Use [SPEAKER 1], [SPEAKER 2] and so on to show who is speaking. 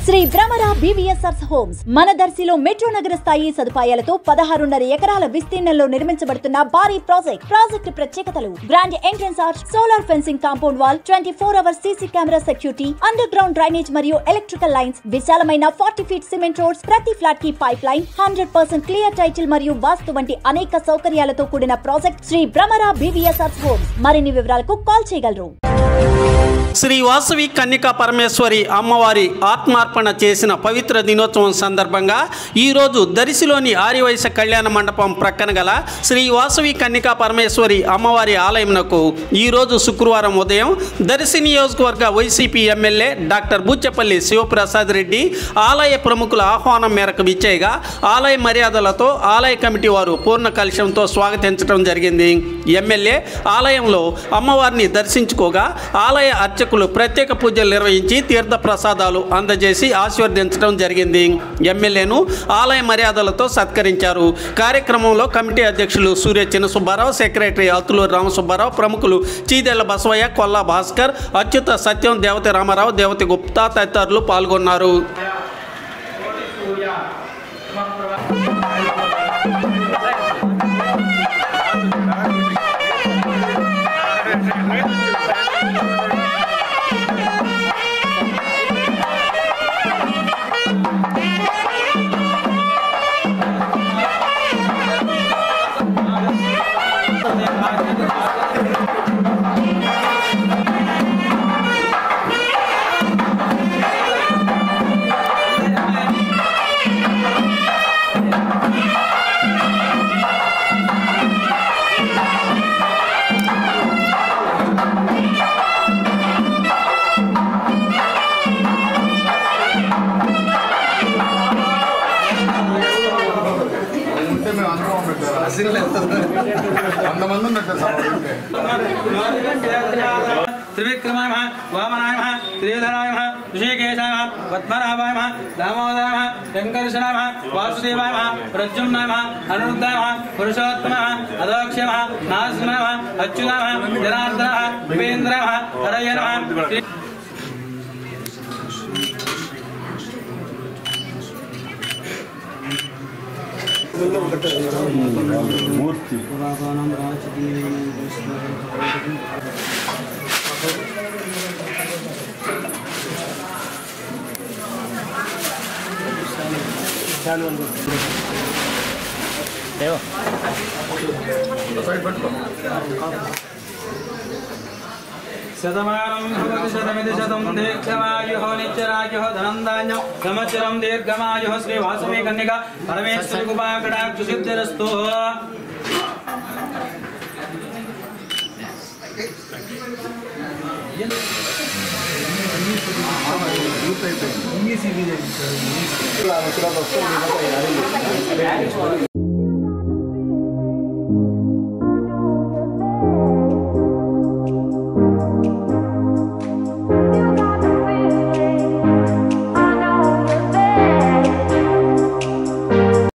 [SPEAKER 1] Shri Bhramara BVSR homes మన దర్శిలో metro నగర స్థాయి సదుపాయాలతో 16.5 ఎకరాల విస్తీర్ణంలో నిర్మించబడుతున్న భారీ ప్రాజెక్ట్ ప్రత్యేకతలు grand entrance arch, solar fencing, compound wall, 24 hours CC camera security, under ground drainage మరియు ఎలక్ట్రికల్ లైన్స్, విశాలమైన 40 feet సిమెంట్ రోడ్స్, ప్రతి ఫ్లాట్ కి పైప్ లైన్, 100% క్లియర్ టైటిల్ మరియు వాస్తు వంటి అనేక సౌకర్యాలతో కూడిన project Shri Bhramara BVSR homes. మరిన్ని వివరాలకు కాల్ చేయగలరు.
[SPEAKER 2] శ్రీ వాసవి కన్యకా పరమేశ్వరి అమ్మవారి ఆత్మార్పణ చేసిన పవిత్ర దినోత్సవం సందర్భంగా ఈరోజు దర్శిలోని ఆర్యవైశ్య కళ్యాణ మండపం ప్రక్కన గల శ్రీ వాసవి కన్యకా పరమేశ్వరి అమ్మవారి ఆలయంనకు ఈరోజు శుక్రవారం ఉదయం దర్శి నియోజకవర్గ వైసీపీ ఎమ్మెల్యే డాక్టర్ బూచెపల్లి శివప్రసాద్ రెడ్డి ఆలయ ప్రముఖుల ఆహ్వానం మేరకు విచ్చేయగా ఆలయ మర్యాదలతో ఆలయ కమిటీ వారు పూర్ణ కలశంతో స్వాగతించడం జరిగింది. ఎమ్మెల్యే ఆలయంలో అమ్మవారిని దర్శించుకోగా ఆలయ అర్చకులు ప్రత్యేక పూజలు నిర్వహించి తీర్థ ప్రసాదాలు అందజేసి ఆశీర్వదించడం జరిగింది. ఎమ్మెల్యేను ఆలయ మర్యాదలతో సత్కరించారు. కార్యక్రమంలో కమిటీ అధ్యక్షులు సూర్య చిన్న సుబ్బారావు, సెక్రటరీ అతులూరు రామసుబ్బారావు, ప్రముఖులు చీదెళ్ల బసవయ్య, కొల్లా భాస్కర్, అచ్యుత సత్యం, దేవతి రామారావు, దేవతి గుప్తా తదితరులు పాల్గొన్నారు.
[SPEAKER 3] त्रिविक्रमाय वामनाय श्रीधराय ऋषिकेशाय पद्मनाभाय दामोदराय शंकरशनाय वासुदेवाय प्रद्युम्नाय अनिरुद्धाय पुरुषोत्तमाय अदोक्षय नारसिंहाय अच्युताय जनार्दनाय भूपेन्द्राय हरयनाय
[SPEAKER 4] मूर्ति
[SPEAKER 3] शतमानं भवति शतमिति शतं दीर्घमायुः नित्यरायुः धनन्दान्यं संवत्सरं दीर्घमायुः श्री वासवी कन्यका परमेश्वरी कृपाकटाक्ष सिद्धिरस्तु.
[SPEAKER 4] Claro,